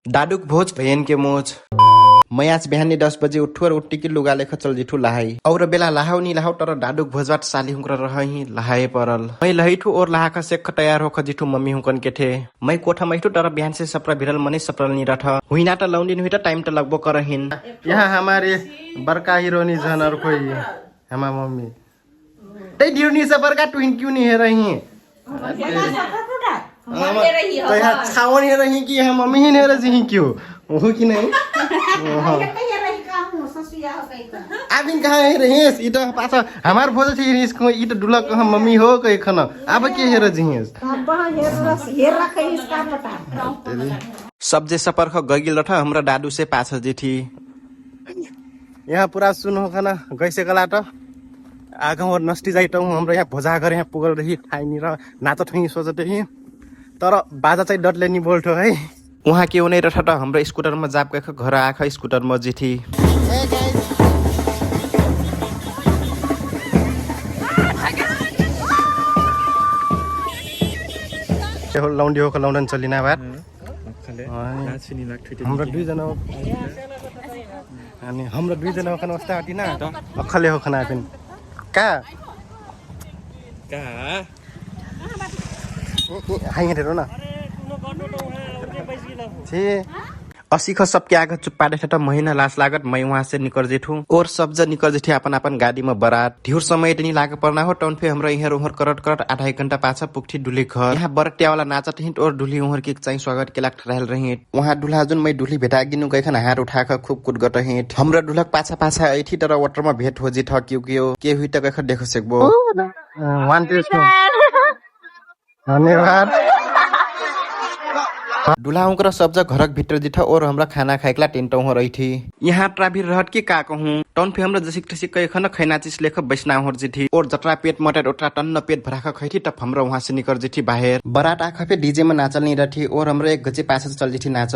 डाडुक भोज भयन के मोज मैं आज बिहानी 10 बजे उठू और उठी की लुगा लेख चल जिठू लहाई और बेला लहाउ नी लहाउ तर डाडुक भोजबाट साली हुँकर रही लहाए परल मैं लहिठू और लहाका सेख तैयार होख जिठू मम्मी हुँकन के थे मैं कोठा मैठू तर बिहान से सप्रा भिरल मने सप्रल नी रठ हुइना त लौंदिन हुइ त टाइम त लगबो करहिन। यहाँ हमारे बड़का हीरोनी जनर कोई हमा मम्मी तै ढिरनी से बड़का ट्विन क्यों नहीं है रही तो यहाँ छाव नहीं रही कि यहाँ मम्मी ही नहीं रही क्यों हो कि नहीं आबिन कहाँ है रहीस इ त पाछ हमार भोज थी इसको इ त दुलक कहाँ मम्मी हो कहीं खाना अब के हेर जिहिस सब जे सपर ख गगिल रठ हमरा दादू से पाछ जेठी यहाँ पूरा सुन हो खाना गइसे गला त आगा और नष्टि जाइट हाम्रो यहाँ भोजा गरे यहाँ पुगल रही ठाइ नि र नाच ठई सोचते ही तर बाजा चाहिँ डटले नि बोल्थ्यो है उहाँ के हुने रठ त हाम्रो स्कुटरमा जाप गएख घर आख स्कुटरमा जेठी लौंडी हो लौंडन चलिना बात हाम्रो दुई जना अनि हाम्रो दुई जना खाना वास्ता आटिना अखले हो खाना आपिन का हाई हेरो न छे असीख सबके आगे चुप्पा देखे त महीना लास लागत मैं वहां से निकल जेठू और सब जन निकल जेठी अपन अपन गाड़ी में बरात ढिउर समय तनी लागे पर्ना हो टौन पे हमरा इहर उहर करट करट आधा एक घंटा पाछा पुगठी डुली घर यहाँ बरटिया वाला नाचत हिट और डुली उहर के चाहिँ स्वागत के लाग रहल रही वहां दुल्हा जुन मैं डुली भेटा गिनु गइखन हार उठाख खूब कुट गट हिट हमरा दुलक पाछा पाछा ऐठी तर वाटर में भेट हो जिठ क्यों के हुइ त गइख देख सकबो वान टेस्ट धन्यवाद दुल्हा उनकर सब जग घरक भीतर जिठा और हमरा खाना खाइकला टेंट हो रही थी यहाँ ट्राफिक रहत के का कहूं टन पे हमरा जसिक ठसिक कई खन खैना चिस लेख बैसना हो जिठी और जटरा पेट मटर ओटरा टन्न पेट भराख खैथी तब हमरा वहां से निकल जिठी बाहर बरात आखा पे डीजे में नाचल नहीं रही और हमरा एक गजे पास चल जिठी नाच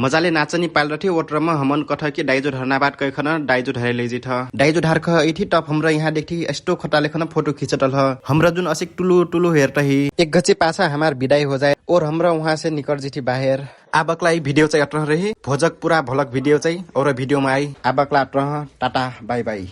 मजाले नाचनी पाल रथी ओटरमा हमन कथ के दाइजो धरनाबाट कखन दाइजो धरे लेजी थ दाइजो धार ख इथि टप हमरा यहाँ देखि एस्तो खटा लेखन फोटो खिचटल ह हमरा जुन असिक टुलु टुलु हेरतही एक गचे पाछा हमार विदाई हो जाए और हमरा वहां से निकल जिठी बाहर आबकला ई भिडियो चाहिँ अत्र रही भोजक पूरा भलक भिडियो चाहिँ और भिडियोमा आई आबकला अत्र टाटा बाई बाई।